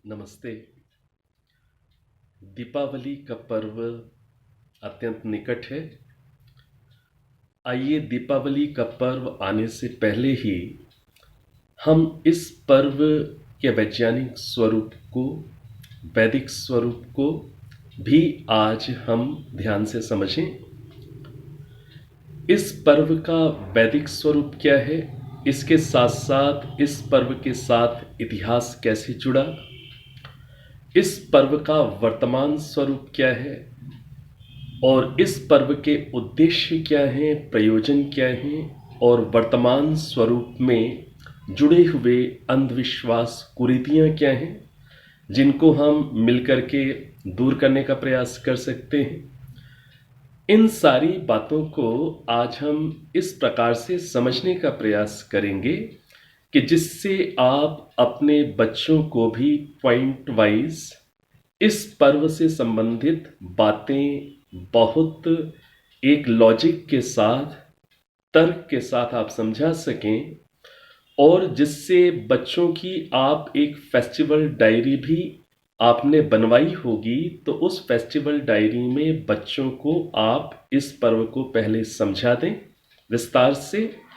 नमस्ते। दीपावली का पर्व अत्यंत निकट है। आइए दीपावली का पर्व आने से पहले ही हम इस पर्व के वैज्ञानिक स्वरूप को, वैदिक स्वरूप को भी आज हम ध्यान से समझें। इस पर्व का वैदिक स्वरूप क्या है, इसके साथ साथ इस पर्व के साथ इतिहास कैसे जुड़ा, इस पर्व का वर्तमान स्वरूप क्या है और इस पर्व के उद्देश्य क्या हैं, प्रयोजन क्या हैं और वर्तमान स्वरूप में जुड़े हुए अंधविश्वास कुरीतियां क्या हैं जिनको हम मिलकर के दूर करने का प्रयास कर सकते हैं। इन सारी बातों को आज हम इस प्रकार से समझने का प्रयास करेंगे कि जिससे आप अपने बच्चों को भी पॉइंट वाइज इस पर्व से संबंधित बातें बहुत एक लॉजिक के साथ, तर्क के साथ आप समझा सकें और जिससे बच्चों की आप एक फेस्टिवल डायरी भी आपने बनवाई होगी तो उस फेस्टिवल डायरी में बच्चों को आप इस पर्व को पहले समझा दें विस्तार से।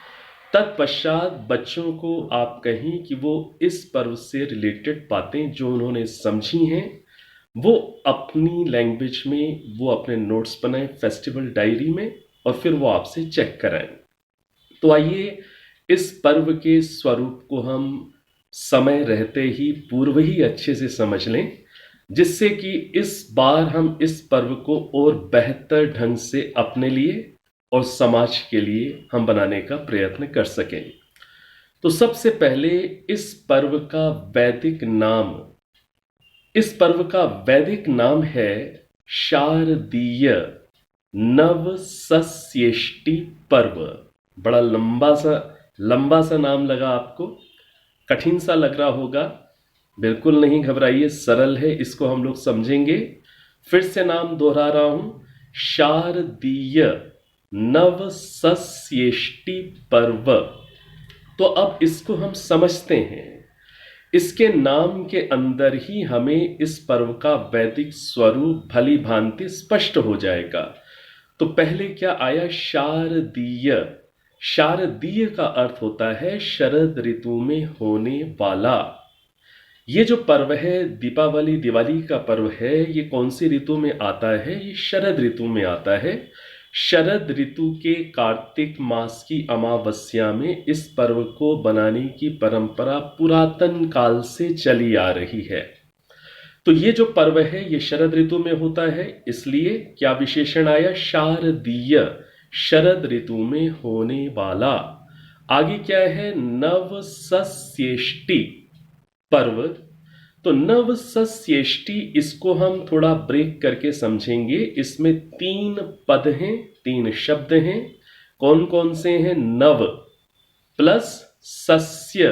तत्पश्चात बच्चों को आप कहें कि वो इस पर्व से रिलेटेड बातें जो उन्होंने समझी हैं वो अपनी लैंग्वेज में वो अपने नोट्स बनाएं फेस्टिवल डायरी में और फिर वो आपसे चेक कराएं। तो आइए इस पर्व के स्वरूप को हम समय रहते ही पूर्व ही अच्छे से समझ लें, जिससे कि इस बार हम इस पर्व को और बेहतर ढंग से अपने लिए और समाज के लिए हम बनाने का प्रयत्न कर सकें। तो सबसे पहले इस पर्व का वैदिक नाम, इस पर्व का वैदिक नाम है शारदीय नवसस्येष्टि पर्व। बड़ा लंबा सा नाम लगा, आपको कठिन सा लग रहा होगा। बिल्कुल नहीं घबराइए, सरल है, इसको हम लोग समझेंगे। फिर से नाम दोहरा रहा हूं, शारदीय नवसस्येष्टि पर्व। तो अब इसको हम समझते हैं। इसके नाम के अंदर ही हमें इस पर्व का वैदिक स्वरूप भली भांति स्पष्ट हो जाएगा। तो पहले क्या आया, शारदीय। शारदीय का अर्थ होता है शरद ऋतु में होने वाला। ये जो पर्व है दीपावली, दिवाली का पर्व है, ये कौन सी ऋतु में आता है? ये शरद ऋतु में आता है। शरद ऋतु के कार्तिक मास की अमावस्या में इस पर्व को बनाने की परंपरा पुरातन काल से चली आ रही है। तो ये जो पर्व है ये शरद ऋतु में होता है, इसलिए क्या विशेषण आया, शारदीय, शरद ऋतु में होने वाला। आगे क्या है, नवसस्येष्टि पर्व। तो नवसस्येष्टि, इसको हम थोड़ा ब्रेक करके समझेंगे। इसमें 3 पद हैं, 3 शब्द हैं। कौन कौन से हैं? नव प्लस सस्य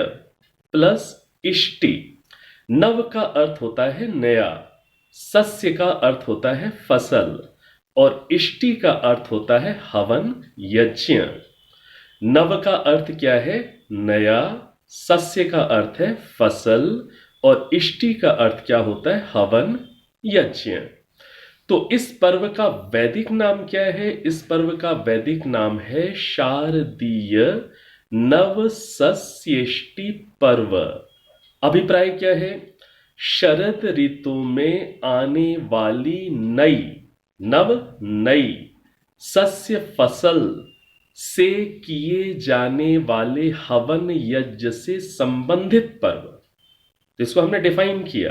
प्लस इष्टि। नव का अर्थ होता है नया, सस्य का अर्थ होता है फसल और इष्टि का अर्थ होता है हवन यज्ञ। नव का अर्थ क्या है? नया, सस्य का अर्थ है फसल और इष्टि का अर्थ क्या होता है? हवन यज्ञ। तो इस पर्व का वैदिक नाम क्या है? इस पर्व का वैदिक नाम है शारदीय नवसस्येष्टि पर्व। अभिप्राय क्या है? शरद ऋतु में आने वाली नई, नव नई, सस्य फसल से किए जाने वाले हवन यज्ञ से संबंधित पर्व। इसको हमने डिफाइन किया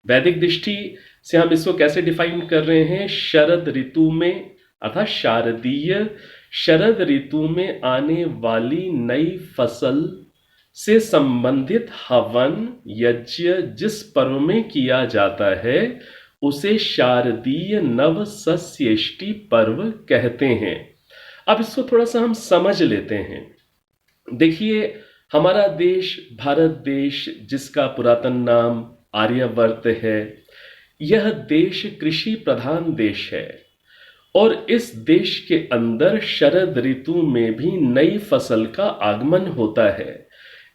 वैदिक दृष्टि से। हम इसको कैसे डिफाइन कर रहे हैं? शरद ऋतु में अर्थात शारदीय, शरद ऋतु में आने वाली नई फसल से संबंधित हवन यज्ञ जिस पर्व में किया जाता है उसे शारदीय नवसस्येष्टि पर्व कहते हैं। अब इसको थोड़ा सा हम समझ लेते हैं। देखिए, हमारा देश भारत देश, जिसका पुरातन नाम आर्यवर्त है, यह देश कृषि प्रधान देश है और इस देश के अंदर शरद ऋतु में भी नई फसल का आगमन होता है।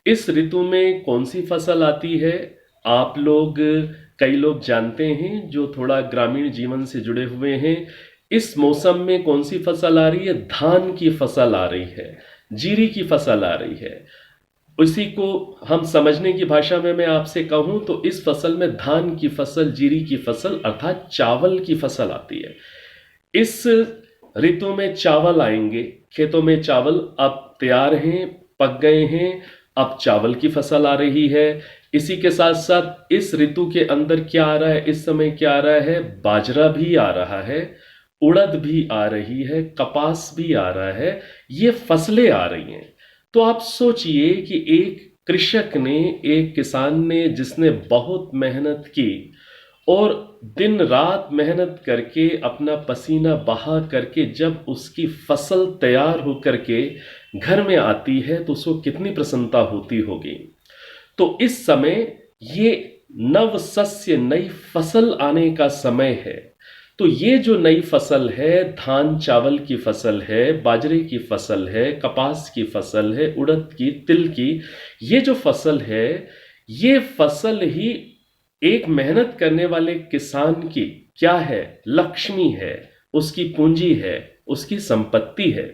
इस ऋतु में कौन सी फसल आती है? आप लोग, कई लोग जानते हैं जो थोड़ा ग्रामीण जीवन से जुड़े हुए हैं, इस मौसम में कौन सी फसल आ रही है? धान की फसल आ रही है, जीरी की फसल आ रही है। उसी को हम समझने की भाषा में मैं आपसे कहूं तो इस फसल में धान की फसल, जीरी की फसल अर्थात चावल की फसल आती है। इस ऋतु में चावल आएंगे, खेतों में चावल अब तैयार हैं, पक गए हैं, अब चावल की फसल आ रही है। इसी के साथ साथ इस ऋतु के अंदर क्या आ रहा है? इस समय क्या आ रहा है? बाजरा भी आ रहा है, उड़द भी आ रही है, कपास भी आ रहा है, ये फसलें आ रही हैं। तो आप सोचिए कि एक कृषक ने, एक किसान ने, जिसने बहुत मेहनत की और दिन रात मेहनत करके अपना पसीना बहा करके जब उसकी फसल तैयार होकर के घर में आती है तो उसको कितनी प्रसन्नता होती होगी। तो इस समय ये नव सस्य, नई फसल आने का समय है। तो ये जो नई फसल है, धान चावल की फसल है, बाजरे की फसल है, कपास की फसल है, उड़द की, तिल की, ये जो फसल है, ये फसल ही एक मेहनत करने वाले किसान की क्या है? लक्ष्मी है, उसकी पूंजी है, उसकी संपत्ति है।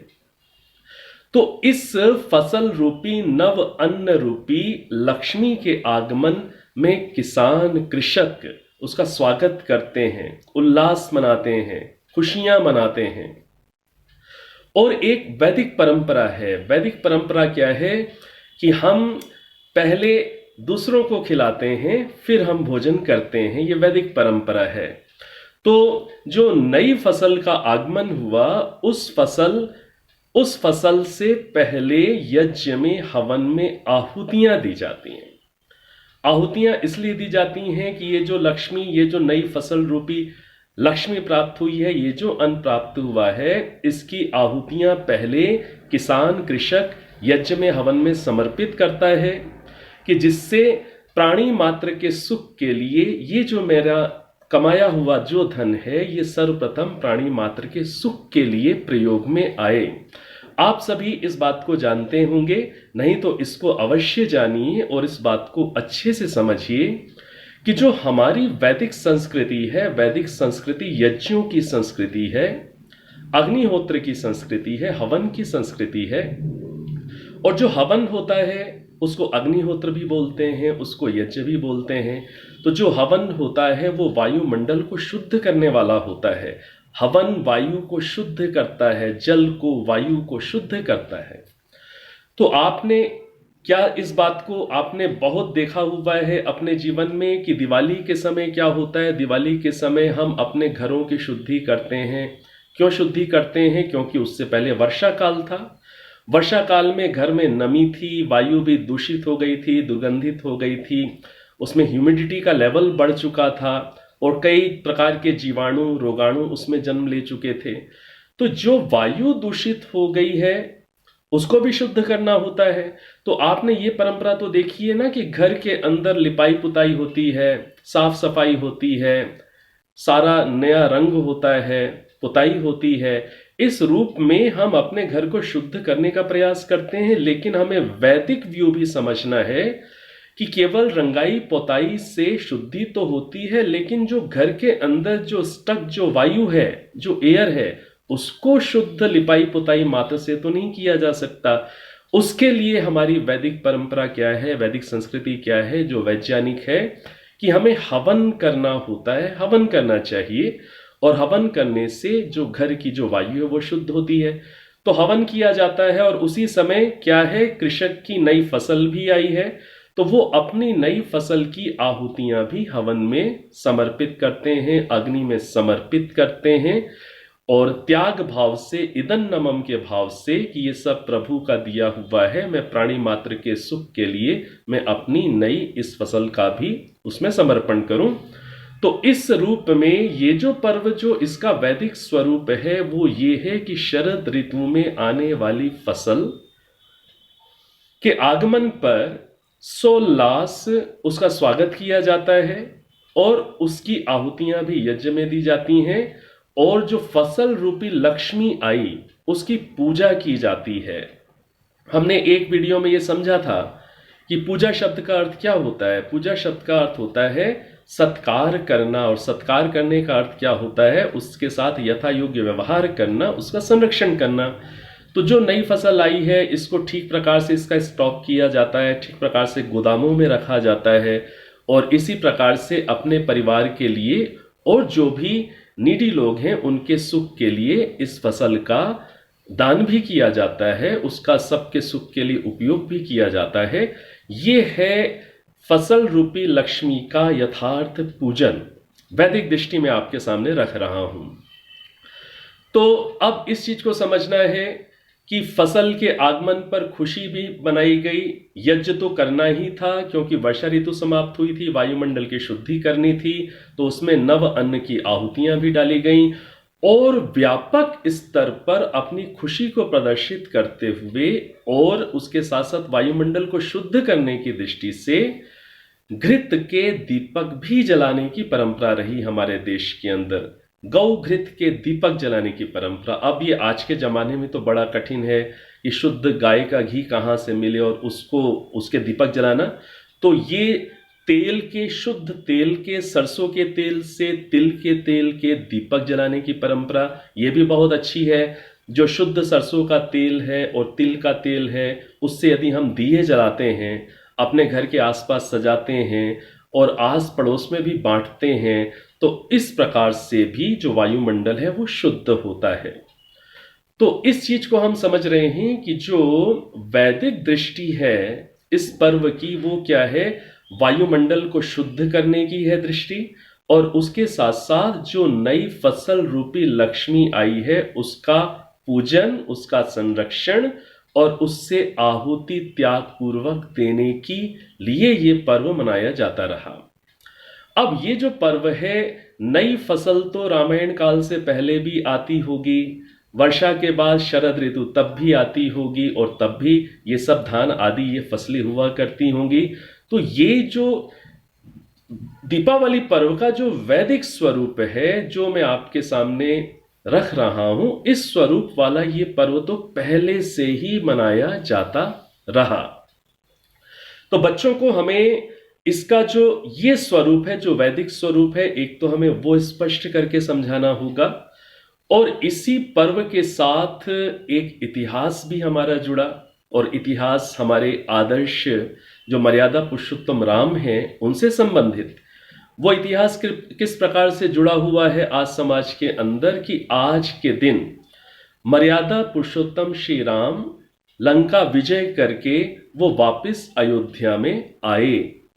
तो इस फसल रूपी, नव अन्न रूपी लक्ष्मी के आगमन में किसान, कृषक उसका स्वागत करते हैं, उल्लास मनाते हैं, खुशियां मनाते हैं। और एक वैदिक परंपरा है। वैदिक परंपरा क्या है कि हम पहले दूसरों को खिलाते हैं, फिर हम भोजन करते हैं। ये वैदिक परंपरा है। तो जो नई फसल का आगमन हुआ, उस फसल से पहले यज्ञ में, हवन में आहुतियां दी जाती हैं। आहुतियां इसलिए दी जाती हैं कि ये जो लक्ष्मी, ये जो नई फसल रूपी लक्ष्मी प्राप्त हुई है, ये जो अन्न प्राप्त हुआ है, इसकी आहुतियां पहले किसान, कृषक यज्ञ में, हवन में समर्पित करता है कि जिससे प्राणी मात्र के सुख के लिए ये जो मेरा कमाया हुआ जो धन है, ये सर्वप्रथम प्राणी मात्र के सुख के लिए प्रयोग में आए। आप सभी इस बात को जानते होंगे, नहीं तो इसको अवश्य जानिए और इस बात को अच्छे से समझिए कि जो हमारी वैदिक संस्कृति है, वैदिक संस्कृति यज्ञों की संस्कृति है, अग्निहोत्र की संस्कृति है, हवन की संस्कृति है। और जो हवन होता है उसको अग्निहोत्र भी बोलते हैं, उसको यज्ञ भी बोलते हैं। तो जो हवन होता है वो वायुमंडल को शुद्ध करने वाला होता है। हवन वायु को शुद्ध करता है, जल को, वायु को शुद्ध करता है। तो आपने क्या इस बात को आपने बहुत देखा हुआ है अपने जीवन में कि दिवाली के समय क्या होता है? दिवाली के समय हम अपने घरों की शुद्धि करते हैं। क्यों शुद्धि करते हैं? क्योंकि उससे पहले वर्षा काल था। वर्षा काल में घर में नमी थी, वायु भी दूषित हो गई थी, दुर्गंधित हो गई थी, उसमें ह्यूमिडिटी का लेवल बढ़ चुका था और कई प्रकार के जीवाणु, रोगाणु उसमें जन्म ले चुके थे। तो जो वायु दूषित हो गई है उसको भी शुद्ध करना होता है। तो आपने ये परंपरा तो देखी है ना कि घर के अंदर लिपाई पुताई होती है, साफ सफाई होती है, सारा नया रंग होता है, पुताई होती है। इस रूप में हम अपने घर को शुद्ध करने का प्रयास करते हैं। लेकिन हमें वैदिक व्यू भी समझना है कि केवल रंगाई पोताई से शुद्धि तो होती है, लेकिन जो घर के अंदर जो स्टक जो वायु है, जो एयर है, उसको शुद्ध लिपाई पुताई मात्र से तो नहीं किया जा सकता। उसके लिए हमारी वैदिक परंपरा क्या है, वैदिक संस्कृति क्या है, जो वैज्ञानिक है कि हमें हवन करना होता है, हवन करना चाहिए। और हवन करने से जो घर की जो वायु है वो शुद्ध होती है। तो हवन किया जाता है और उसी समय क्या है, कृषक की नई फसल भी आई है तो वो अपनी नई फसल की आहुतियां भी हवन में समर्पित करते हैं, अग्नि में समर्पित करते हैं। और त्याग भाव से, इदं नमम के भाव से कि ये सब प्रभु का दिया हुआ है, मैं प्राणी मात्र के सुख के लिए मैं अपनी नई इस फसल का भी उसमें समर्पण करूं। तो इस रूप में ये जो पर्व, जो इसका वैदिक स्वरूप है वो ये है कि शरद ऋतु में आने वाली फसल के आगमन पर सोल्लास उसका स्वागत किया जाता है और उसकी आहुतियां भी यज्ञ में दी जाती हैं। और जो फसल रूपी लक्ष्मी आई उसकी पूजा की जाती है। हमने एक वीडियो में ये समझा था कि पूजा शब्द का अर्थ क्या होता है। पूजा शब्द का अर्थ होता है सत्कार करना, और सत्कार करने का अर्थ क्या होता है, उसके साथ यथा योग्य व्यवहार करना, उसका संरक्षण करना। तो जो नई फसल आई है इसको ठीक प्रकार से इसका स्टॉक किया जाता है, ठीक प्रकार से गोदामों में रखा जाता है, और इसी प्रकार से अपने परिवार के लिए और जो भी नीडी लोग हैं उनके सुख के लिए इस फसल का दान भी किया जाता है, उसका सबके सुख के लिए उपयोग भी किया जाता है। ये है फसल रूपी लक्ष्मी का यथार्थ पूजन, वैदिक दृष्टि में आपके सामने रख रहा हूं। तो अब इस चीज को समझना है कि फसल के आगमन पर खुशी भी मनाई गई, यज्ञ तो करना ही था क्योंकि वर्षा ऋतु समाप्त हुई थी, वायुमंडल की शुद्धि करनी थी, तो उसमें नव अन्न की आहुतियां भी डाली गईं, और व्यापक स्तर पर अपनी खुशी को प्रदर्शित करते हुए और उसके साथ साथ वायुमंडल को शुद्ध करने की दृष्टि से घृत के दीपक भी जलाने की परंपरा रही हमारे देश के अंदर। गौ घृत के दीपक जलाने की परंपरा। अब ये आज के जमाने में तो बड़ा कठिन है कि शुद्ध गाय का घी कहाँ से मिले और उसके दीपक जलाना। तो ये तेल के, शुद्ध तेल के, सरसों के तेल से तिल के तेल के दीपक जलाने की परंपरा ये भी बहुत अच्छी है। जो शुद्ध सरसों का तेल है और तिल का तेल है उससे यदि हम दिए जलाते हैं, अपने घर के आसपास सजाते हैं और आस पड़ोस में भी बांटते हैं, तो इस प्रकार से भी जो वायुमंडल है वो शुद्ध होता है। तो इस चीज को हम समझ रहे हैं कि जो वैदिक दृष्टि है इस पर्व की वो क्या है, वायुमंडल को शुद्ध करने की है दृष्टि, और उसके साथ साथ जो नई फसल रूपी लक्ष्मी आई है उसका पूजन, उसका संरक्षण और उससे आहुति त्याग पूर्वक देने की लिए ये पर्व मनाया जाता रहा। अब ये जो पर्व है, नई फसल तो रामायण काल से पहले भी आती होगी, वर्षा के बाद शरद ऋतु तब भी आती होगी, और तब भी ये सब धान आदि ये फसलें हुआ करती होंगी। तो ये जो दीपावली पर्व का जो वैदिक स्वरूप है जो मैं आपके सामने रख रहा हूं, इस स्वरूप वाला ये पर्व तो पहले से ही मनाया जाता रहा। तो बच्चों को हमें इसका जो ये स्वरूप है, जो वैदिक स्वरूप है, एक तो हमें वो स्पष्ट करके समझाना होगा, और इसी पर्व के साथ एक इतिहास भी हमारा जुड़ा, और इतिहास हमारे आदर्श जो मर्यादा पुरुषोत्तम राम हैं उनसे संबंधित। वो इतिहास किस प्रकार से जुड़ा हुआ है आज समाज के अंदर, कि आज के दिन मर्यादा पुरुषोत्तम श्री राम लंका विजय करके वो वापस अयोध्या में आए,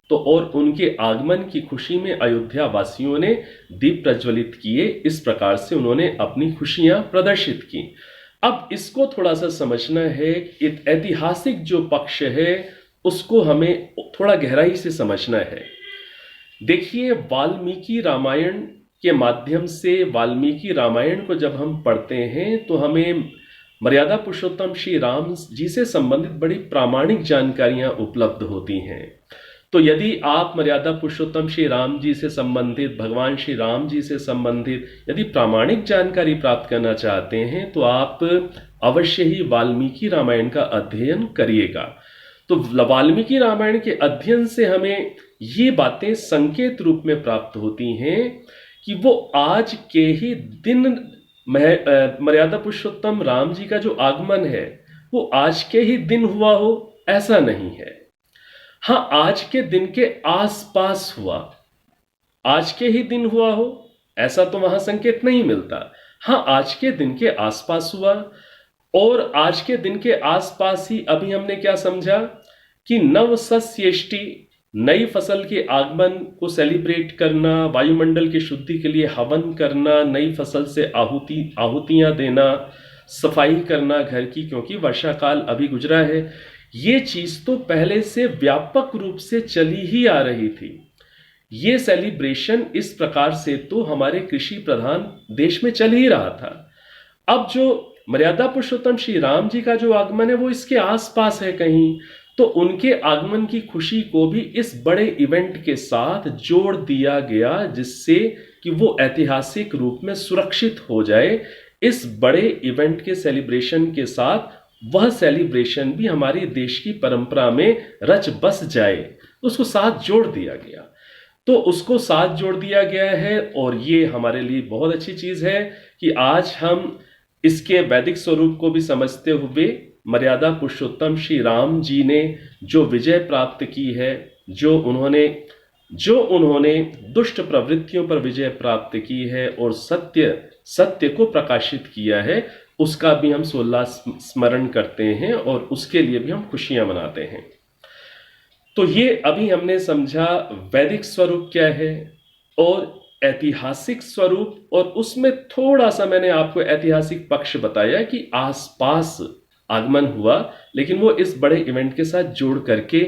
तो और उनके आगमन की खुशी में अयोध्या वासियों ने दीप प्रज्वलित किए। इस प्रकार से उन्होंने अपनी खुशियां प्रदर्शित की। अब इसको थोड़ा सा समझना है, ऐतिहासिक जो पक्ष है उसको हमें थोड़ा गहराई से समझना है। देखिए, वाल्मीकि रामायण के माध्यम से, वाल्मीकि रामायण को जब हम पढ़ते हैं तो हमें मर्यादा पुरुषोत्तम श्री राम जी से संबंधित बड़ी प्रामाणिक जानकारियां उपलब्ध होती हैं। तो यदि आप मर्यादा पुरुषोत्तम श्री राम जी से संबंधित, भगवान श्री राम जी से संबंधित यदि प्रामाणिक जानकारी प्राप्त करना चाहते हैं तो आप अवश्य ही वाल्मीकि रामायण का अध्ययन करिएगा। तो वाल्मीकि रामायण के अध्ययन से हमें ये बातें संकेत रूप में प्राप्त होती हैं कि वो आज के ही दिन मर्यादा पुरुषोत्तम राम जी का जो आगमन है वो आज के ही दिन हुआ हो, ऐसा नहीं है। हाँ, आज के दिन के आसपास हुआ, आज के ही दिन हुआ हो ऐसा तो वहां संकेत नहीं मिलता। हाँ, आज के दिन के आसपास हुआ, और आज के दिन के आसपास ही अभी हमने क्या समझा कि नवसस्येष्टि, नई फसल के आगमन को सेलिब्रेट करना, वायुमंडल की शुद्धि के लिए हवन करना, नई फसल से आहुतियां देना, सफाई करना घर की, क्योंकि वर्षा काल अभी गुजरा है। ये चीज तो पहले से व्यापक रूप से चली ही आ रही थी। ये सेलिब्रेशन इस प्रकार से तो हमारे कृषि प्रधान देश में चल ही रहा था। अब जो मर्यादा पुरुषोत्तम श्री राम जी का जो आगमन है वो इसके आसपास है कहीं, तो उनके आगमन की खुशी को भी इस बड़े इवेंट के साथ जोड़ दिया गया, जिससे कि वो ऐतिहासिक रूप में सुरक्षित हो जाए। इस बड़े इवेंट के सेलिब्रेशन के साथ वह सेलिब्रेशन भी हमारी देश की परंपरा में रच बस जाए, उसको साथ जोड़ दिया गया। तो उसको साथ जोड़ दिया गया है और ये हमारे लिए बहुत अच्छी चीज है कि आज हम इसके वैदिक स्वरूप को भी समझते हुए मर्यादा पुरुषोत्तम श्री राम जी ने जो विजय प्राप्त की है, जो उन्होंने दुष्ट प्रवृत्तियों पर विजय प्राप्त की है और सत्य को प्रकाशित किया है, उसका भी हम स्मरण करते हैं और उसके लिए भी हम खुशियां मनाते हैं। तो ये अभी हमने समझा वैदिक स्वरूप क्या है और ऐतिहासिक स्वरूप, और उसमें थोड़ा सा मैंने आपको ऐतिहासिक पक्ष बताया कि आसपास आगमन हुआ, लेकिन वो इस बड़े इवेंट के साथ जोड़ करके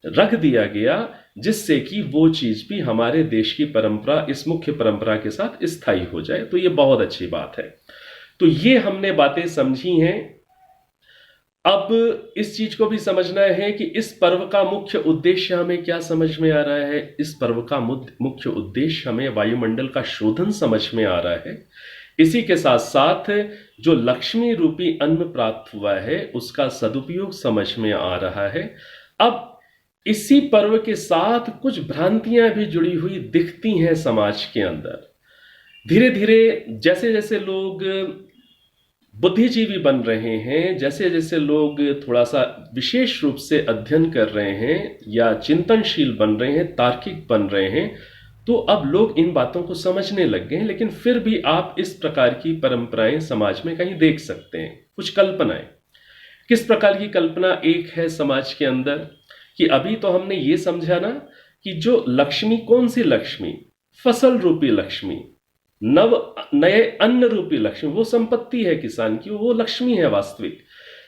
रख दिया गया, जिससे कि वो चीज भी हमारे देश की परंपरा, इस मुख्य परंपरा के साथ स्थायी हो जाए। तो ये बहुत अच्छी बात है। तो ये हमने बातें समझी हैं। अब इस चीज को भी समझना है कि इस पर्व का मुख्य उद्देश्य हमें क्या समझ में आ रहा है। इस पर्व का मुख्य उद्देश्य हमें वायुमंडल का शोधन समझ में आ रहा है। इसी के साथ साथ जो लक्ष्मी रूपी अन्न प्राप्त हुआ है उसका सदुपयोग समझ में आ रहा है। अब इसी पर्व के साथ कुछ भ्रांतियां भी जुड़ी हुई दिखती हैं समाज के अंदर। धीरे धीरे जैसे जैसे लोग बुद्धिजीवी बन रहे हैं, जैसे जैसे लोग थोड़ा सा विशेष रूप से अध्ययन कर रहे हैं या चिंतनशील बन रहे हैं, तार्किक बन रहे हैं, तो अब लोग इन बातों को समझने लग गए हैं। लेकिन फिर भी आप इस प्रकार की परंपराएं समाज में कहीं देख सकते हैं। कुछ कल्पनाएं, किस प्रकार की कल्पना एक है समाज के अंदर कि अभी तो हमने ये समझा ना कि जो लक्ष्मी, कौन सी लक्ष्मी? फसल रूपी लक्ष्मी, नए अन्न रूपी लक्ष्मी, वो संपत्ति है किसान की, वो लक्ष्मी है वास्तविक।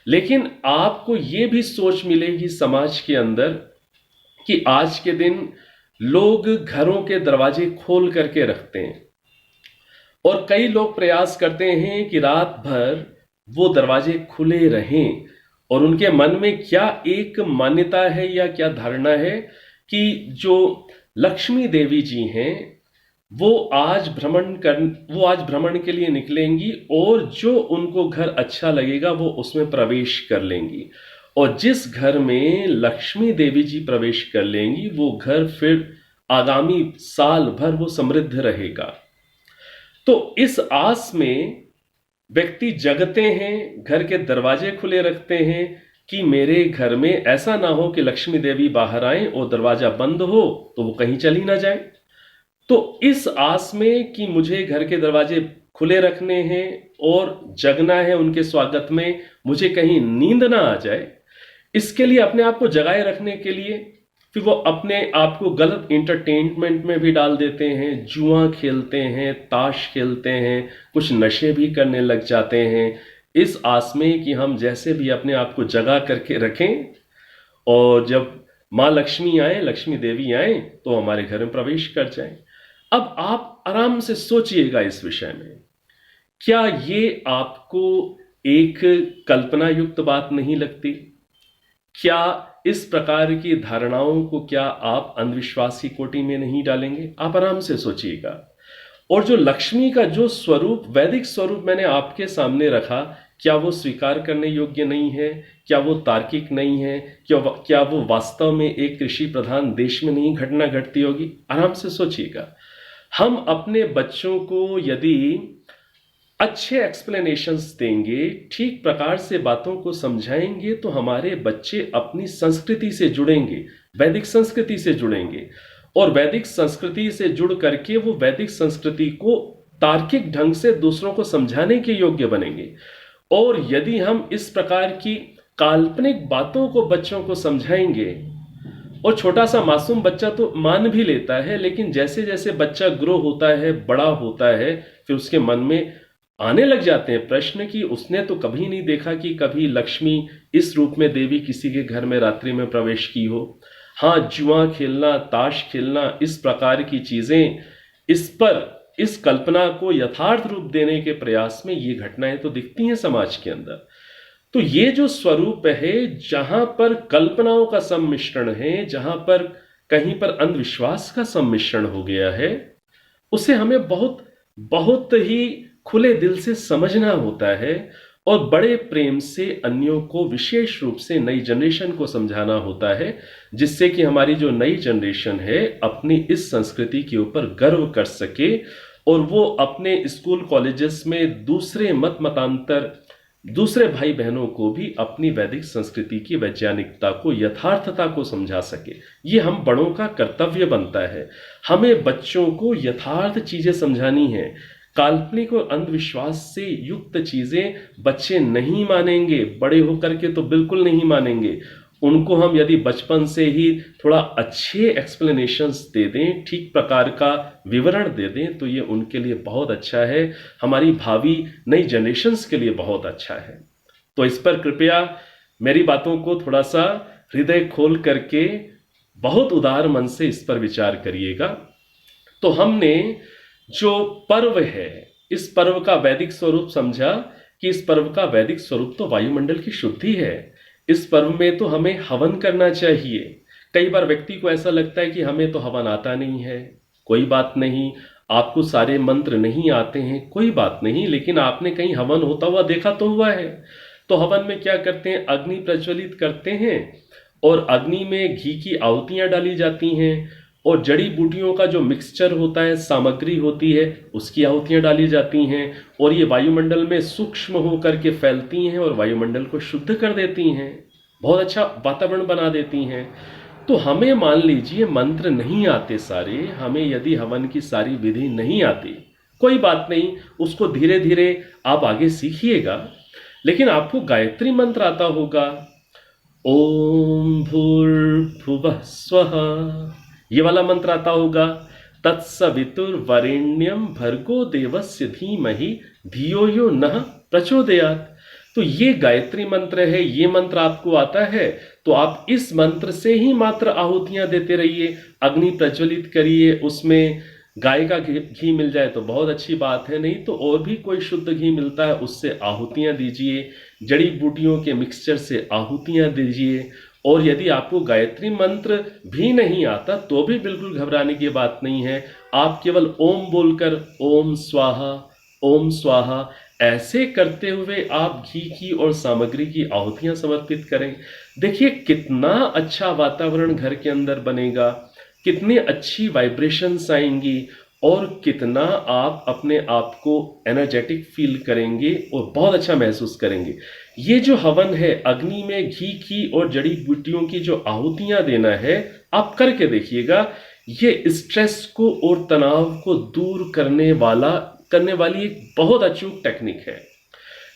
लेकिन आपको ये भी सोच मिलेगी समाज के अंदर कि आज के दिन लोग घरों के दरवाजे खोल करके रखते हैं और कई लोग प्रयास करते हैं कि रात भर वो दरवाजे खुले रहें, और उनके मन में क्या एक मान्यता है या क्या धारणा है कि जो लक्ष्मी देवी जी हैं वो आज भ्रमण के लिए निकलेंगी और जो उनको घर अच्छा लगेगा वो उसमें प्रवेश कर लेंगी, और जिस घर में लक्ष्मी देवी जी प्रवेश कर लेंगी वो घर फिर आगामी साल भर वो समृद्ध रहेगा। तो इस आस में व्यक्ति जगते हैं, घर के दरवाजे खुले रखते हैं कि मेरे घर में ऐसा ना हो कि लक्ष्मी देवी बाहर आए और दरवाजा बंद हो तो वो कहीं चली ना जाए। तो इस आस में कि मुझे घर के दरवाजे खुले रखने हैं और जगना है उनके स्वागत में, मुझे कहीं नींद ना आ जाए, इसके लिए अपने आप को जगाए रखने के लिए फिर वो अपने आप को गलत इंटरटेनमेंट में भी डाल देते हैं, जुआ खेलते हैं, ताश खेलते हैं, कुछ नशे भी करने लग जाते हैं, इस आस में कि हम जैसे भी अपने आप को जगा करके रखें और जब माँ लक्ष्मी आए, लक्ष्मी देवी आए तो हमारे घर में प्रवेश कर जाएं। अब आप आराम से सोचिएगा इस विषय में, क्या ये आपको एक कल्पना युक्त बात नहीं लगती? क्या इस प्रकार की धारणाओं को क्या आप अंधविश्वास की कोटि में नहीं डालेंगे? आप आराम से सोचिएगा। और जो लक्ष्मी का जो स्वरूप, वैदिक स्वरूप मैंने आपके सामने रखा, क्या वो स्वीकार करने योग्य नहीं है? क्या वो तार्किक नहीं है? क्या वो वास्तव में एक कृषि प्रधान देश में नहीं घटना घटती होगी? आराम से सोचिएगा। हम अपने बच्चों को यदि अच्छे एक्सप्लेनेशंस देंगे, ठीक प्रकार से बातों को समझाएंगे, तो हमारे बच्चे अपनी संस्कृति से जुड़ेंगे, वैदिक संस्कृति से जुड़ेंगे, और वैदिक संस्कृति से जुड़ करके वो वैदिक संस्कृति को तार्किक ढंग से दूसरों को समझाने के योग्य बनेंगे। और यदि हम इस प्रकार की काल्पनिक बातों को बच्चों को समझाएंगे, और छोटा सा मासूम बच्चा तो मान भी लेता है, लेकिन जैसे जैसे बच्चा ग्रो होता है, बड़ा होता है, फिर उसके मन में आने लग जाते हैं प्रश्न कि उसने तो कभी नहीं देखा कि कभी लक्ष्मी इस रूप में देवी किसी के घर में रात्रि में प्रवेश की हो। हाँ, जुआ खेलना, ताश खेलना, इस प्रकार की चीजें, इस कल्पना को यथार्थ रूप देने के प्रयास में ये घटनाएं तो दिखती हैं समाज के अंदर। तो ये जो स्वरूप है, जहां पर कल्पनाओं का सम्मिश्रण है, जहां पर कहीं पर अंधविश्वास का सम्मिश्रण हो गया है, उसे हमें बहुत बहुत ही खुले दिल से समझना होता है और बड़े प्रेम से अन्यों को, विशेष रूप से नई जनरेशन को समझाना होता है, जिससे कि हमारी जो नई जनरेशन है अपनी इस संस्कृति के ऊपर गर्व कर सके और वो अपने स्कूल कॉलेजेस में दूसरे मत मतांतर, दूसरे भाई बहनों को भी अपनी वैदिक संस्कृति की वैज्ञानिकता को, यथार्थता को समझा सके। ये हम बड़ों का कर्तव्य बनता है। हमें बच्चों को यथार्थ चीजें समझानी है। काल्पनिक और अंधविश्वास से युक्त चीजें बच्चे नहीं मानेंगे, बड़े होकर के तो बिल्कुल नहीं मानेंगे। उनको हम यदि बचपन से ही थोड़ा अच्छे एक्सप्लेनेशंस दे दें, ठीक प्रकार का विवरण दे दें, तो ये उनके लिए बहुत अच्छा है, हमारी भावी नई जनरेशन्स के लिए बहुत अच्छा है। तो इस पर कृपया मेरी बातों को थोड़ा सा हृदय खोल करके बहुत उदार मन से इस पर विचार करिएगा। तो हमने जो पर्व है, इस पर्व का वैदिक स्वरूप समझा कि इस पर्व का वैदिक स्वरूप तो वायुमंडल की शुद्धि है। इस पर्व में तो हमें हवन करना चाहिए। कई बार व्यक्ति को ऐसा लगता है कि हमें तो हवन आता नहीं है। कोई बात नहीं, आपको सारे मंत्र नहीं आते हैं, कोई बात नहीं, लेकिन आपने कहीं हवन होता हुआ देखा तो हुआ है। तो हवन में क्या करते हैं, अग्नि प्रज्वलित करते हैं और अग्नि में घी की आहुतियां डाली जाती हैं और जड़ी बूटियों का जो मिक्सचर होता है, सामग्री होती है, उसकी आहुतियां डाली जाती हैं और ये वायुमंडल में सूक्ष्म होकर के फैलती हैं और वायुमंडल को शुद्ध कर देती हैं, बहुत अच्छा वातावरण बना देती हैं। तो हमें मान लीजिए मंत्र नहीं आते सारे, हमें यदि हवन की सारी विधि नहीं आती, कोई बात नहीं, उसको धीरे धीरे आप आगे सीखिएगा। लेकिन आपको गायत्री मंत्र आता होगा, ओम भूर्भुवः स्वः, ये वाला मंत्र आता होगा, तत्सवितुर्वरेण्यम भर्गो देवस्य धीमहि धियो यो नः प्रचोदयात्। तो ये गायत्री मंत्र है, ये मंत्र आपको आता है तो आप इस मंत्र से ही मात्र आहुतियां देते रहिए, अग्नि प्रज्वलित करिए, उसमें गाय का घी मिल जाए तो बहुत अच्छी बात है, नहीं तो और भी कोई शुद्ध घी मिलता है उससे आहुतियां दीजिए, जड़ी बूटियों के मिक्सचर से आहुतियां दीजिए। और यदि आपको गायत्री मंत्र भी नहीं आता तो भी बिल्कुल घबराने की बात नहीं है, आप केवल ओम बोलकर ओम स्वाहा ऐसे करते हुए आप घी की और सामग्री की आहुतियां समर्पित करें। देखिए कितना अच्छा वातावरण घर के अंदर बनेगा, कितनी अच्छी वाइब्रेशंस आएंगी और कितना आप अपने आप को एनर्जेटिक फील करेंगे और बहुत अच्छा महसूस करेंगे। ये जो हवन है, अग्नि में घी की और जड़ी बूटियों की जो आहुतियां देना है, आप करके देखिएगा। ये स्ट्रेस को और तनाव को दूर करने वाली एक बहुत अचूक टेक्निक है।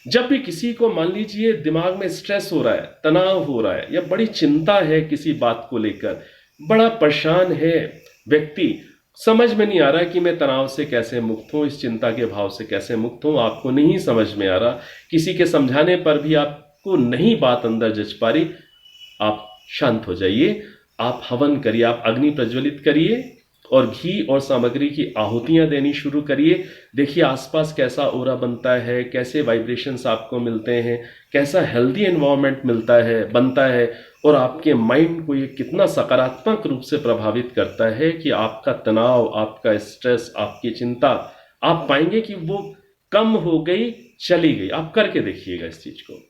जब भी किसी को मान लीजिए दिमाग में स्ट्रेस हो रहा है, तनाव हो रहा है या बड़ी चिंता है किसी बात को लेकर, बड़ा परेशान है व्यक्ति, समझ में नहीं आ रहा कि मैं तनाव से कैसे मुक्त हूं, इस चिंता के भाव से कैसे मुक्त हूं, आपको नहीं समझ में आ रहा, किसी के समझाने पर भी आपको नहीं बात अंदर जच पा रही, आप शांत हो जाइए, आप हवन करिए, आप अग्नि प्रज्वलित करिए और घी और सामग्री की आहुतियां देनी शुरू करिए। देखिए आसपास कैसा ऑरा बनता है, कैसे वाइब्रेशंस आपको मिलते हैं, कैसा हेल्दी एनवायरनमेंट बनता है और आपके माइंड को ये कितना सकारात्मक रूप से प्रभावित करता है कि आपका तनाव, आपका स्ट्रेस, आपकी चिंता, आप पाएंगे कि वो कम हो गई, चली गई। आप करके देखिएगा इस चीज को।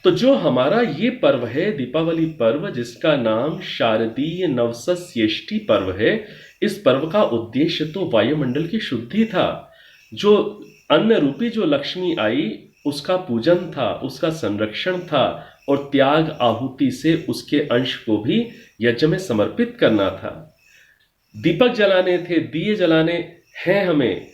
तो जो हमारा ये पर्व है, दीपावली पर्व, जिसका नाम शारदीय नवसस्येष्टि पर्व है, इस पर्व का उद्देश्य तो वायुमंडल की शुद्धि था। जो अन्न रूपी जो लक्ष्मी आई उसका पूजन था, उसका संरक्षण था और त्याग आहुति से उसके अंश को भी यज्ञ में समर्पित करना था। दीपक जलाने थे, दिए जलाने हैं हमें,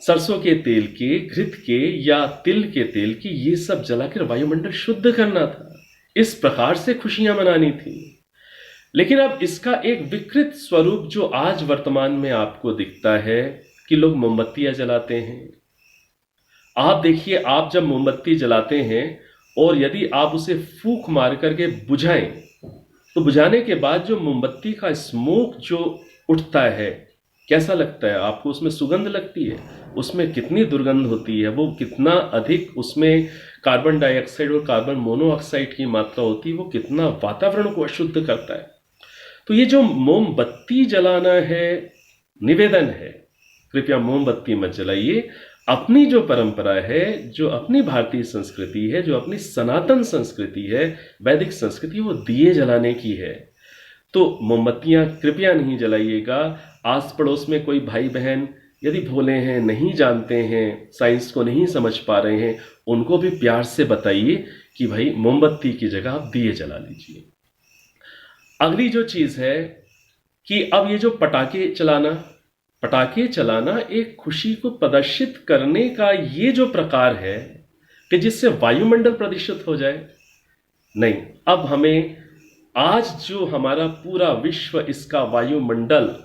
सरसों के तेल के, घृत के या तिल के तेल की, ये सब जलाकर वायुमंडल शुद्ध करना था। इस प्रकार से खुशियां मनानी थी। लेकिन अब इसका एक विकृत स्वरूप जो आज वर्तमान में आपको दिखता है कि लोग मोमबत्तियां जलाते हैं। आप देखिए, आप जब मोमबत्ती जलाते हैं और यदि आप उसे फूंक मार करके बुझाएं तो बुझाने के बाद जो मोमबत्ती का स्मोक जो उठता है, कैसा लगता है आपको? उसमें सुगंध लगती है, उसमें कितनी दुर्गंध होती है, वो कितना अधिक उसमें कार्बन डाइऑक्साइड और कार्बन मोनोऑक्साइड की मात्रा होती है, वो कितना वातावरण को अशुद्ध करता है। तो ये जो मोमबत्ती जलाना है, निवेदन है, कृपया मोमबत्ती मत जलाइए। अपनी जो परंपरा है, जो अपनी भारतीय संस्कृति है, जो अपनी सनातन संस्कृति है, वैदिक संस्कृति, वो दिए जलाने की है। तो मोमबत्तियां कृपया नहीं जलाइएगा। आस पड़ोस में कोई भाई बहन यदि भोले हैं, नहीं जानते हैं, साइंस को नहीं समझ पा रहे हैं, उनको भी प्यार से बताइए कि भाई मोमबत्ती की जगह आप दिए जला लीजिए। अगली जो चीज है कि अब ये जो पटाखे चलाना एक खुशी को प्रदर्शित करने का ये जो प्रकार है कि जिससे वायुमंडल प्रदूषित हो जाए, नहीं। अब हमें आज जो हमारा पूरा विश्व, इसका वायुमंडल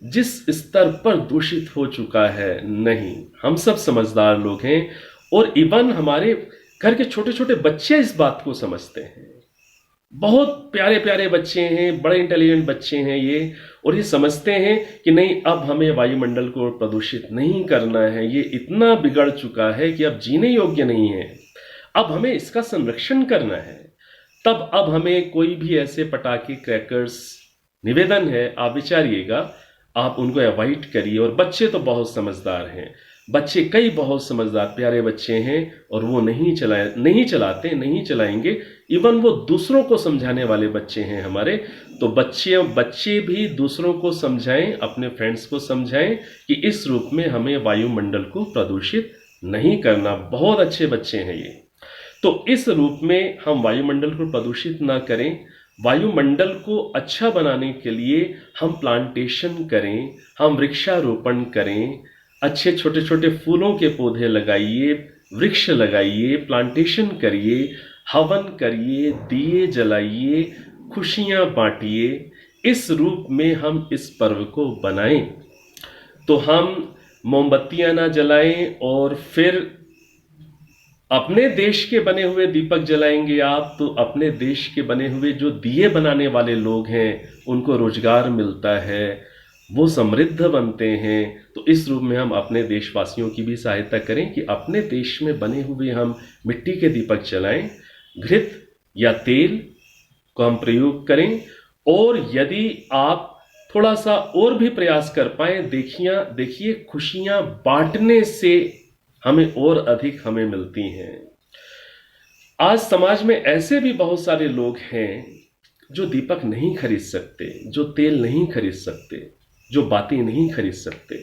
जिस स्तर पर दूषित हो चुका है, नहीं, हम सब समझदार लोग हैं और इवन हमारे घर के छोटे छोटे बच्चे इस बात को समझते हैं। बहुत प्यारे प्यारे बच्चे हैं, बड़े इंटेलिजेंट बच्चे हैं ये, और ये समझते हैं कि नहीं, अब हमें वायुमंडल को प्रदूषित नहीं करना है, ये इतना बिगड़ चुका है कि अब जीने योग्य नहीं है, अब हमें इसका संरक्षण करना है। तब अब हमें कोई भी ऐसे पटाखे, क्रैकर्स, निवेदन है आप विचारिएगा, आप उनको अवॉइड करिए। और बच्चे तो बहुत समझदार हैं, बच्चे कई बहुत समझदार प्यारे बच्चे हैं, और वो नहीं चलाते, नहीं चलाएंगे। इवन वो दूसरों को समझाने वाले बच्चे हैं हमारे। तो बच्चे भी दूसरों को समझाएं, अपने फ्रेंड्स को समझाएं कि इस रूप में हमें वायुमंडल को प्रदूषित नहीं करना। बहुत अच्छे बच्चे हैं ये। तो इस रूप में हम वायुमंडल को प्रदूषित ना करें। वायुमंडल को अच्छा बनाने के लिए हम प्लांटेशन करें, हम वृक्षारोपण करें, अच्छे छोटे छोटे फूलों के पौधे लगाइए, वृक्ष लगाइए, प्लांटेशन करिए, हवन करिए, दिए जलाइए, खुशियां बांटिए। इस रूप में हम इस पर्व को बनाएं। तो हम मोमबत्तियां ना जलाएं और फिर अपने देश के बने हुए दीपक जलाएंगे आप, तो अपने देश के बने हुए जो दिए बनाने वाले लोग हैं उनको रोजगार मिलता है, वो समृद्ध बनते हैं। तो इस रूप में हम अपने देशवासियों की भी सहायता करें कि अपने देश में बने हुए हम मिट्टी के दीपक जलाएं, घृत या तेल को हम प्रयोग करें। और यदि आप थोड़ा सा और भी प्रयास कर पाए, देखिए खुशियां बांटने से हमें और अधिक हमें मिलती हैं। आज समाज में ऐसे भी बहुत सारे लोग हैं जो दीपक नहीं खरीद सकते, जो तेल नहीं खरीद सकते, जो बातें नहीं खरीद सकते।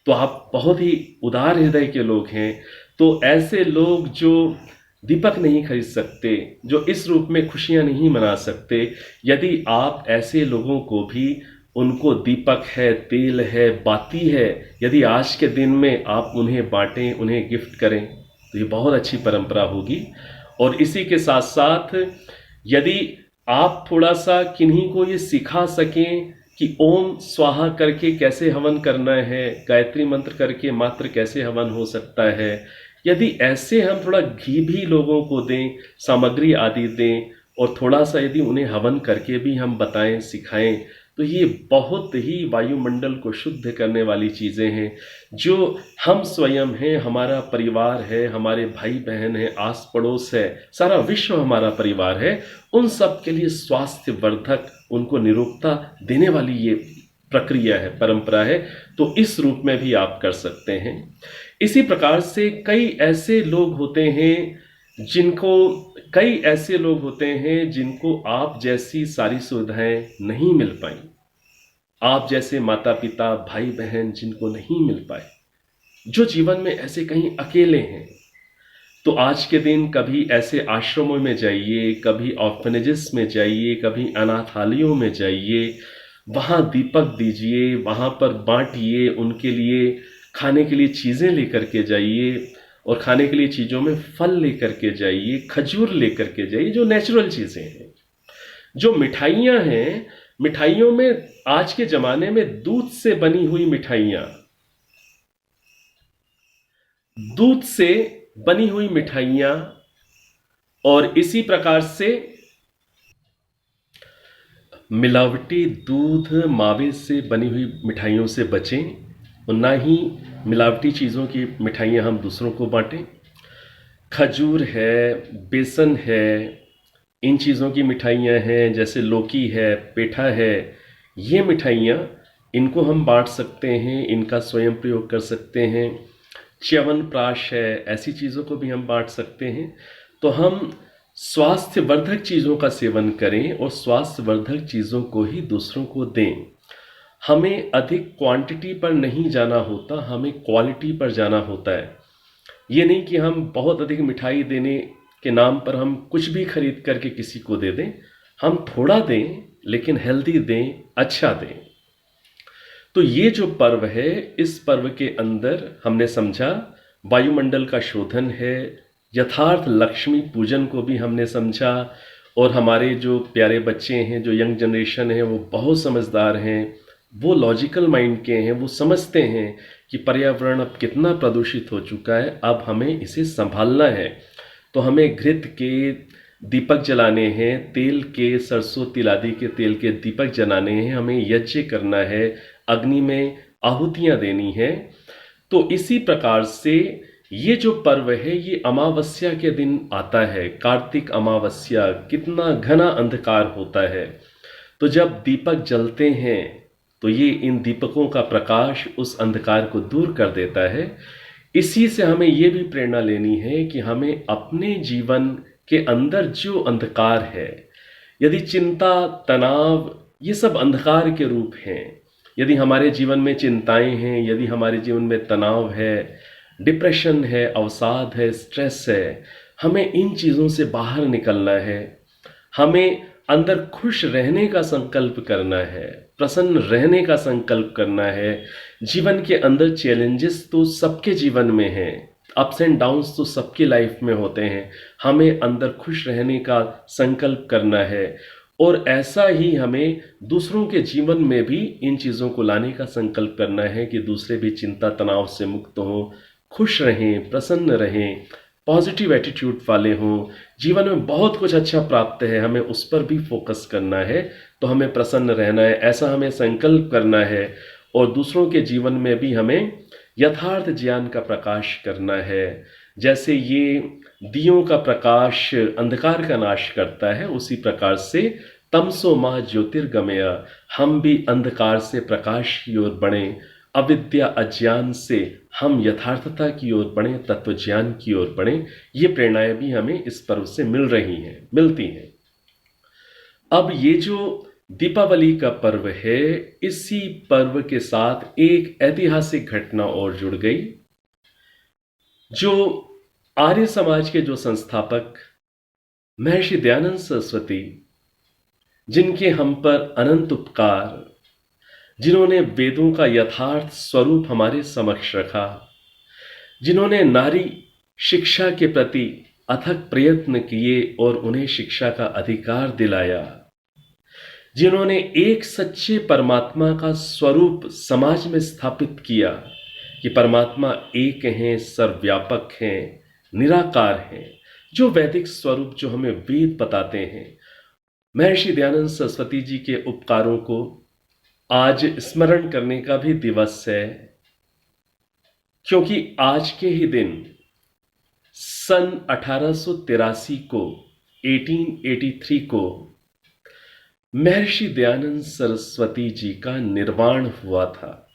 तो आप बहुत ही उदार हृदय के लोग हैं। तो ऐसे लोग जो दीपक नहीं खरीद सकते, जो इस रूप में खुशियां नहीं मना सकते, यदि आप ऐसे लोगों को भी, उनको दीपक है, तेल है, बाती है, यदि आज के दिन में आप उन्हें बांटें, उन्हें गिफ्ट करें, तो ये बहुत अच्छी परंपरा होगी। और इसी के साथ साथ यदि आप थोड़ा सा किन्हीं को ये सिखा सकें कि ओम स्वाहा करके कैसे हवन करना है, गायत्री मंत्र करके मात्र कैसे हवन हो सकता है, यदि ऐसे हम थोड़ा घी भी लोगों को दें, सामग्री आदि दें, और थोड़ा सा यदि उन्हें हवन करके भी हम बताएं, सिखाएं, तो ये बहुत ही वायुमंडल को शुद्ध करने वाली चीज़ें हैं। जो हम स्वयं हैं, हमारा परिवार है, हमारे भाई बहन हैं, आस पड़ोस है, सारा विश्व हमारा परिवार है, उन सब के लिए स्वास्थ्य वर्धक, उनको निरोगता देने वाली ये प्रक्रिया है, परंपरा है। तो इस रूप में भी आप कर सकते हैं। इसी प्रकार से कई ऐसे लोग होते हैं जिनको आप जैसी सारी सुविधाएं नहीं मिल पाई, आप जैसे माता पिता, भाई बहन जिनको नहीं मिल पाए, जो जीवन में ऐसे कहीं अकेले हैं, तो आज के दिन कभी ऐसे आश्रमों में जाइए, कभी ऑर्फनेजेस में जाइए, कभी अनाथालयों में जाइए, वहाँ दीपक दीजिए, वहाँ पर बांटिए, उनके लिए खाने के लिए चीज़ें लेकर के जाइए, और खाने के लिए चीज़ों में फल लेकर के जाइए, खजूर लेकर के जाइए, जो नेचुरल चीज़ें हैं। जो मिठाइयाँ हैं, मिठाइयों में आज के ज़माने में दूध से बनी हुई मिठाइयाँ, और इसी प्रकार से मिलावटी दूध, मावे से बनी हुई मिठाइयों से बचें, और ना ही मिलावटी चीज़ों की मिठाइयाँ हम दूसरों को बांटें। खजूर है, बेसन है, इन चीज़ों की मिठाइयाँ हैं, जैसे लौकी है, पेठा है, ये मिठाइयाँ, इनको हम बांट सकते हैं, इनका स्वयं प्रयोग कर सकते हैं। च्यवनप्राश है, ऐसी चीज़ों को भी हम बांट सकते हैं। तो हम स्वास्थ्यवर्धक चीज़ों का सेवन करें और स्वास्थ्यवर्धक चीज़ों को ही दूसरों को दें। हमें अधिक क्वांटिटी पर नहीं जाना होता, हमें क्वालिटी पर जाना होता है। ये नहीं कि हम बहुत अधिक मिठाई देने के नाम पर हम कुछ भी खरीद करके किसी को दे दें। हम थोड़ा दें लेकिन हेल्दी दें, अच्छा दें। तो ये जो पर्व है, इस पर्व के अंदर हमने समझा वायुमंडल का शोधन है, यथार्थ लक्ष्मी पूजन को भी हमने समझा। और हमारे जो प्यारे बच्चे हैं, जो यंग जनरेशन है, वो बहुत समझदार हैं, वो लॉजिकल माइंड के हैं, वो समझते हैं कि पर्यावरण अब कितना प्रदूषित हो चुका है, अब हमें इसे संभालना है। तो हमें घृत के दीपक जलाने हैं, तेल के, सरसों तिल आदि के तेल के दीपक जलाने हैं, हमें यज्ञ करना है, अग्नि में आहुतियां देनी है। तो इसी प्रकार से ये जो पर्व है, ये अमावस्या के दिन आता है, कार्तिक अमावस्या। कितना घना अंधकार होता है, तो जब दीपक जलते हैं तो ये इन दीपकों का प्रकाश उस अंधकार को दूर कर देता है। इसी से हमें ये भी प्रेरणा लेनी है कि हमें अपने जीवन के अंदर जो अंधकार है, यदि चिंता, तनाव, ये सब अंधकार के रूप हैं, यदि हमारे जीवन में चिंताएं हैं, यदि हमारे जीवन में तनाव है, डिप्रेशन है, अवसाद है, स्ट्रेस है, हमें इन चीज़ों से बाहर निकलना है। हमें अंदर खुश रहने का संकल्प करना है, प्रसन्न रहने का संकल्प करना है। जीवन के अंदर चैलेंजेस तो सबके जीवन में हैं, अप्स एंड डाउन्स तो सबकी लाइफ में होते हैं। हमें अंदर खुश रहने का संकल्प करना है और ऐसा ही हमें दूसरों के जीवन में भी इन चीज़ों को लाने का संकल्प करना है कि दूसरे भी चिंता तनाव से मुक्त हों, खुश रहें, प्रसन्न रहें, पॉजिटिव एटीट्यूड वाले हों। जीवन में बहुत कुछ अच्छा प्राप्त है, हमें उस पर भी फोकस करना है। तो हमें प्रसन्न रहना है, ऐसा हमें संकल्प करना है। और दूसरों के जीवन में भी हमें यथार्थ ज्ञान का प्रकाश करना है। जैसे ये दियों का प्रकाश अंधकार का नाश करता है, उसी प्रकार से तमसो माह ज्योतिर्गमय, हम भी अंधकार से प्रकाश की ओर बढ़ें, अविद्या अज्ञान से हम यथार्थता की ओर बढ़ें, तत्व ज्ञान की ओर बढ़ें। ये प्रेरणाएं भी हमें इस पर्व से मिलती हैं। अब ये जो दीपावली का पर्व है, इसी पर्व के साथ एक ऐतिहासिक घटना और जुड़ गई। जो आर्य समाज के जो संस्थापक महर्षि दयानंद सरस्वती, जिनके हम पर अनंत उपकार, जिन्होंने वेदों का यथार्थ स्वरूप हमारे समक्ष रखा, जिन्होंने नारी शिक्षा के प्रति अथक प्रयत्न किए और उन्हें शिक्षा का अधिकार दिलाया, जिन्होंने एक सच्चे परमात्मा का स्वरूप समाज में स्थापित किया कि परमात्मा एक हैं, सर्वव्यापक हैं, निराकार हैं, जो वैदिक स्वरूप जो हमें वेद बताते हैं। महर्षि दयानंद सरस्वती जी के उपकारों को आज स्मरण करने का भी दिवस है, क्योंकि आज के ही दिन सन 1883 को 1883 को महर्षि दयानंद सरस्वती जी का निर्वाण हुआ था।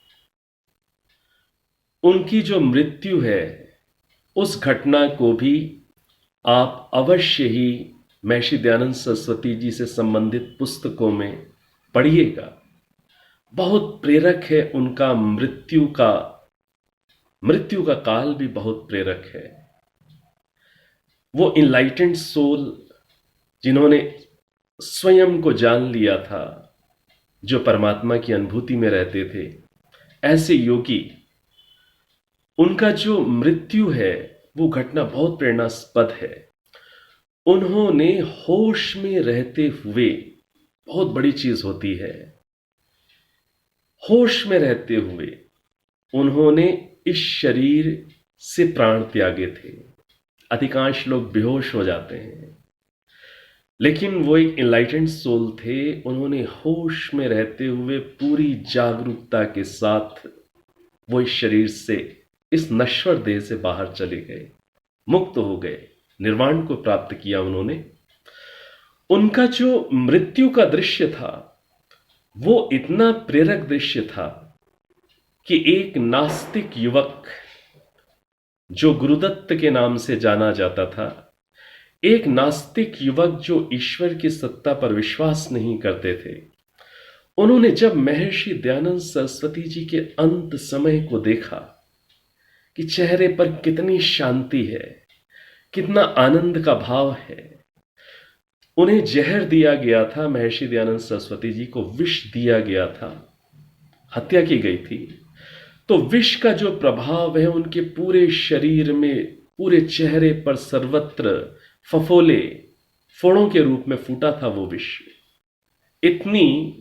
उनकी जो मृत्यु है, उस घटना को भी आप अवश्य ही महर्षि दयानंद सरस्वती जी से संबंधित पुस्तकों में पढ़िएगा। बहुत प्रेरक है उनका मृत्यु का काल भी बहुत प्रेरक है। वो इनलाइटेंड सोल, जिन्होंने स्वयं को जान लिया था, जो परमात्मा की अनुभूति में रहते थे, ऐसे योगी, उनका जो मृत्यु है वो घटना बहुत प्रेरणास्पद है। उन्होंने होश में रहते हुए, बहुत बड़ी चीज होती है, होश में रहते हुए उन्होंने इस शरीर से प्राण त्यागे थे। अधिकांश लोग बेहोश हो जाते हैं, लेकिन वो एक इनलाइटेंड सोल थे। उन्होंने होश में रहते हुए पूरी जागरूकता के साथ वो इस शरीर से, इस नश्वर देह से बाहर चले गए, मुक्त हो गए, निर्वाण को प्राप्त किया उन्होंने। उनका जो मृत्यु का दृश्य था वो इतना प्रेरक दृश्य था कि एक नास्तिक युवक जो गुरुदत्त के नाम से जाना जाता था, एक नास्तिक युवक जो ईश्वर की सत्ता पर विश्वास नहीं करते थे, उन्होंने जब महर्षि दयानंद सरस्वती जी के अंत समय को देखा कि चेहरे पर कितनी शांति है, कितना आनंद का भाव है। उन्हें जहर दिया गया था, महर्षि दयानंद सरस्वती जी को विष दिया गया था, हत्या की गई थी। तो विष का जो प्रभाव है उनके पूरे शरीर में, पूरे चेहरे पर सर्वत्र फफोले फोड़ों के रूप में फूटा था वो विष। इतनी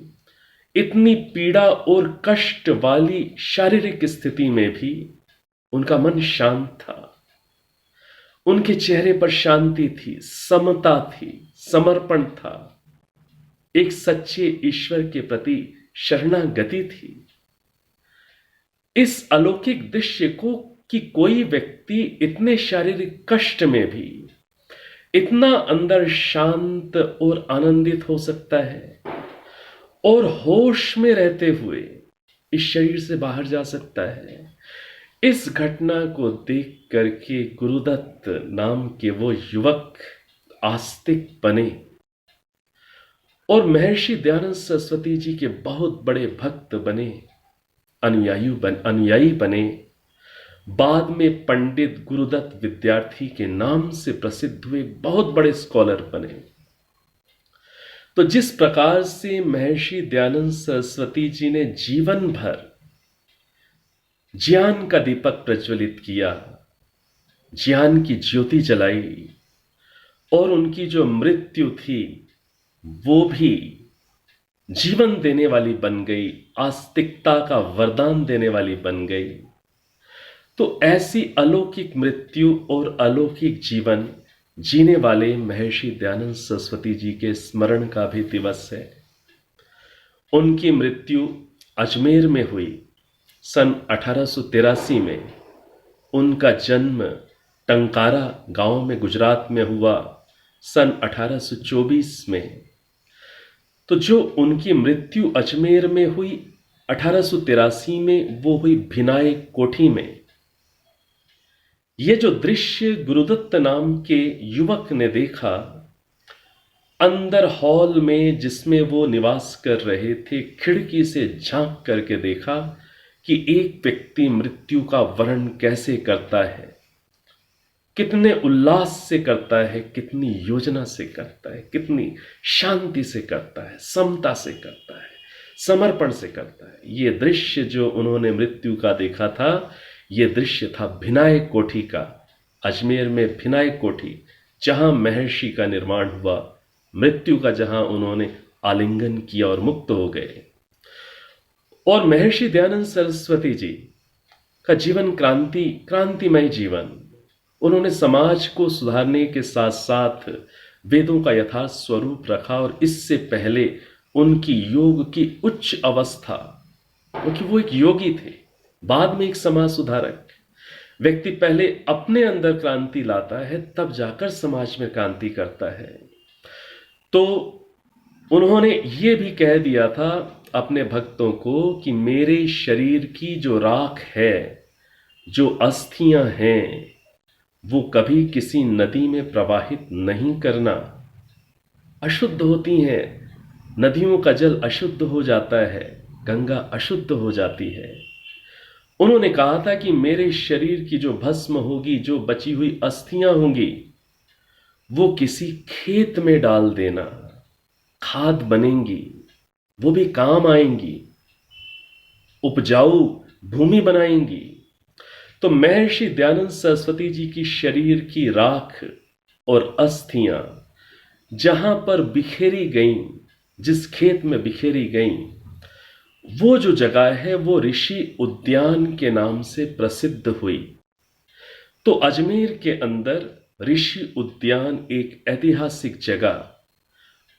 इतनी पीड़ा और कष्ट वाली शारीरिक स्थिति में भी उनका मन शांत था। उनके चेहरे पर शांति थी, समता थी, समर्पण था, एक सच्चे ईश्वर के प्रति शरणागति थी। इस अलौकिक दृश्य को कि कोई व्यक्ति इतने शारीरिक कष्ट में भी इतना अंदर शांत और आनंदित हो सकता है और होश में रहते हुए इस शरीर से बाहर जा सकता है, इस घटना को देख करके गुरुदत्त नाम के वो युवक आस्तिक बने और महर्षि दयानंद सरस्वती जी के बहुत बड़े भक्त बने, अनुयायी बने। बाद में पंडित गुरुदत्त विद्यार्थी के नाम से प्रसिद्ध हुए, बहुत बड़े स्कॉलर बने। तो जिस प्रकार से महर्षि दयानंद सरस्वती जी ने जीवन भर ज्ञान का दीपक प्रज्वलित किया, ज्ञान की ज्योति जलाई, और उनकी जो मृत्यु थी वो भी जीवन देने वाली बन गई, आस्तिकता का वरदान देने वाली बन गई। तो ऐसी अलौकिक मृत्यु और अलौकिक जीवन जीने वाले महर्षि दयानंद सरस्वती जी के स्मरण का भी दिवस है। उनकी मृत्यु अजमेर में हुई सन 1883 में। उनका जन्म टंकारा गांव में गुजरात में हुआ सन 1824 में। तो जो उनकी मृत्यु अजमेर में हुई 1883 में, वो हुई भिनाय कोठी में। ये जो दृश्य गुरुदत्त नाम के युवक ने देखा, अंदर हॉल में जिसमें वो निवास कर रहे थे, खिड़की से झांक करके देखा कि एक व्यक्ति मृत्यु का वर्ण कैसे करता है, कितने उल्लास से करता है, कितनी योजना से करता है, कितनी शांति से करता है, समता से करता है, समर्पण से करता है। ये दृश्य जो उन्होंने मृत्यु का देखा था, ये दृश्य था भिनाय कोठी का। अजमेर में भिनाय कोठी, जहां महर्षि का निर्माण हुआ, मृत्यु का जहां उन्होंने आलिंगन किया और मुक्त हो गए। और महर्षि दयानंद सरस्वती जी का जीवन क्रांतिमय जीवन। उन्होंने समाज को सुधारने के साथ साथ वेदों का यथार्थ स्वरूप रखा, और इससे पहले उनकी योग की उच्च अवस्था, क्योंकि वो एक योगी थे, बाद में एक समाज सुधारक। व्यक्ति पहले अपने अंदर क्रांति लाता है, तब जाकर समाज में क्रांति करता है। तो उन्होंने ये भी कह दिया था अपने भक्तों को कि मेरे शरीर की जो राख है, जो अस्थियां हैं, वो कभी किसी नदी में प्रवाहित नहीं करना। अशुद्ध होती हैं, नदियों का जल अशुद्ध हो जाता है, गंगा अशुद्ध हो जाती है। उन्होंने कहा था कि मेरे शरीर की जो भस्म होगी, जो बची हुई अस्थियां होंगी, वो किसी खेत में डाल देना, खाद बनेंगी, वो भी काम आएंगी, उपजाऊ भूमि बनाएंगी। तो महर्षि दयानंद सरस्वती जी की शरीर की राख और अस्थियां जहां पर बिखेरी गईं, जिस खेत में बिखेरी गईं, वो जो जगह है वो ऋषि उद्यान के नाम से प्रसिद्ध हुई। तो अजमेर के अंदर ऋषि उद्यान एक ऐतिहासिक जगह,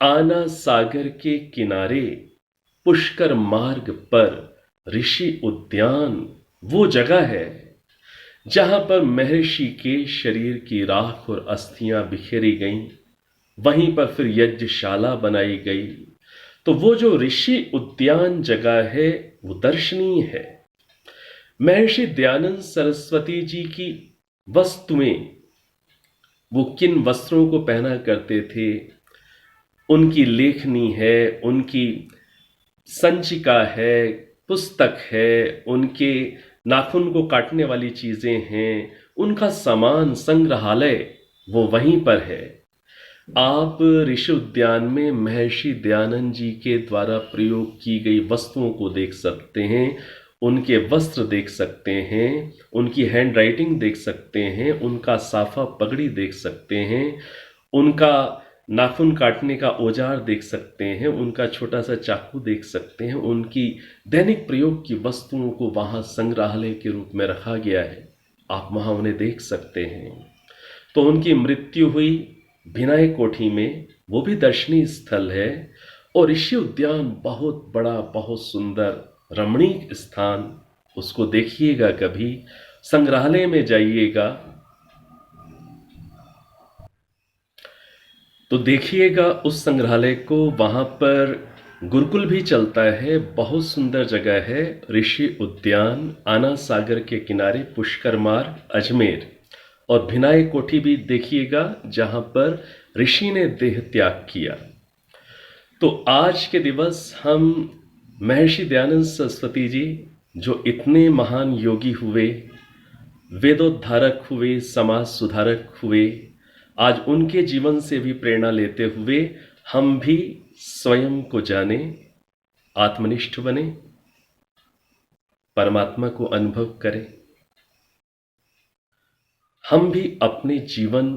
आना सागर के किनारे पुष्कर मार्ग पर ऋषि उद्यान वो जगह है जहां पर महर्षि के शरीर की राख और अस्थियां बिखेरी गईं। वहीं पर फिर यज्ञशाला बनाई गई। तो वो जो ऋषि उद्यान जगह है वो दर्शनीय है। महर्षि दयानंद सरस्वती जी की वस्तुएं, वो किन वस्त्रों को पहना करते थे, उनकी लेखनी है, उनकी संचिका है, पुस्तक है, उनके नाखून को काटने वाली चीजें हैं, उनका सामान संग्रहालय वो वहीं पर है। आप ऋषि उद्यान में महर्षि दयानंद जी के द्वारा प्रयोग की गई वस्तुओं को देख सकते हैं, उनके वस्त्र देख सकते हैं, उनकी हैंड राइटिंग देख सकते हैं, उनका साफा पगड़ी देख सकते हैं, उनका नाखून काटने का औजार देख सकते हैं, उनका छोटा सा चाकू देख सकते हैं। उनकी दैनिक प्रयोग की वस्तुओं को वहां संग्रहालय के रूप में रखा गया है, आप वहां उन्हें देख सकते हैं। तो उनकी मृत्यु हुई भिनाई कोठी में, वो भी दर्शनीय स्थल है। और ऋषि उद्यान बहुत बड़ा, बहुत सुंदर रमणीक स्थान, उसको देखिएगा, कभी संग्रहालय में जाइएगा तो देखिएगा उस संग्रहालय को। वहां पर गुरुकुल भी चलता है, बहुत सुंदर जगह है ऋषि उद्यान, आना सागर के किनारे, पुष्कर मार्ग, अजमेर। और भिनाई कोठी भी देखिएगा जहां पर ऋषि ने देह त्याग किया। तो आज के दिवस हम महर्षि दयानंद सरस्वती जी, जो इतने महान योगी हुए, वेदोद्धारक हुए, समाज सुधारक हुए, आज उनके जीवन से भी प्रेरणा लेते हुए हम भी स्वयं को जाने, आत्मनिष्ठ बने, परमात्मा को अनुभव करें। हम भी अपने जीवन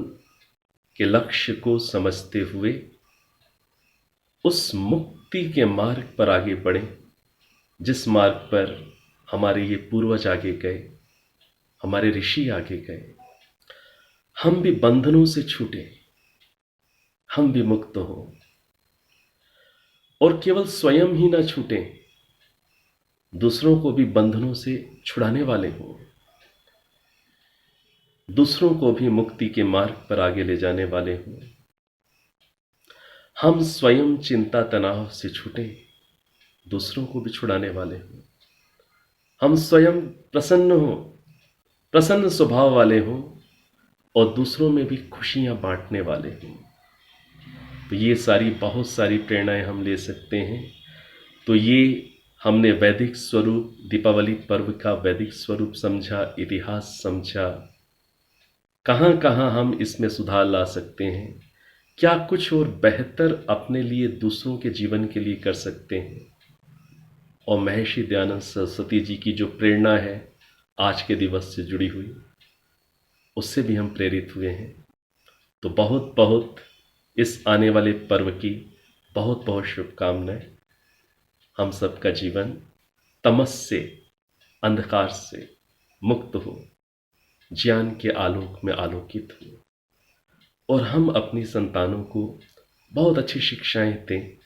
के लक्ष्य को समझते हुए उस मुक्ति के मार्ग पर आगे बढ़ें, जिस मार्ग पर हमारे ये पूर्वज आगे गए, हमारे ऋषि आगे गए। हम भी बंधनों से छूटे, हम भी मुक्त हो, और केवल स्वयं ही ना छूटे, दूसरों को भी बंधनों से छुड़ाने वाले हो, दूसरों को भी मुक्ति के मार्ग पर आगे ले जाने वाले हो। हम स्वयं चिंता तनाव से छूटे, दूसरों को भी छुड़ाने वाले हो। हम स्वयं प्रसन्न हो, प्रसन्न स्वभाव वाले हो, और दूसरों में भी खुशियां बांटने वाले हो। तो ये सारी बहुत सारी प्रेरणाएं हम ले सकते हैं। तो ये हमने वैदिक स्वरूप, दीपावली पर्व का वैदिक स्वरूप समझा, इतिहास समझा, कहाँ कहाँ हम इसमें सुधार ला सकते हैं, क्या कुछ और बेहतर अपने लिए, दूसरों के जीवन के लिए कर सकते हैं। और महर्षि दयानंद सरस्वती जी की जो प्रेरणा है आज के दिवस से जुड़ी हुई, उससे भी हम प्रेरित हुए हैं। तो बहुत बहुत इस आने वाले पर्व की बहुत बहुत शुभकामनाएं। हम सबका जीवन तमस से, अंधकार से मुक्त हो, ज्ञान के आलोक में आलोकित हो, और हम अपनी संतानों को बहुत अच्छी शिक्षाएं दें,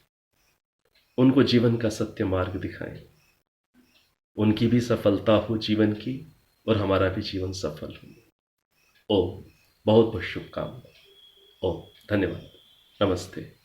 उनको जीवन का सत्य मार्ग दिखाएं, उनकी भी सफलता हो जीवन की, और हमारा भी जीवन सफल हो। ओम, बहुत बहुत शुभकामनाएं। ओम, धन्यवाद, नमस्ते।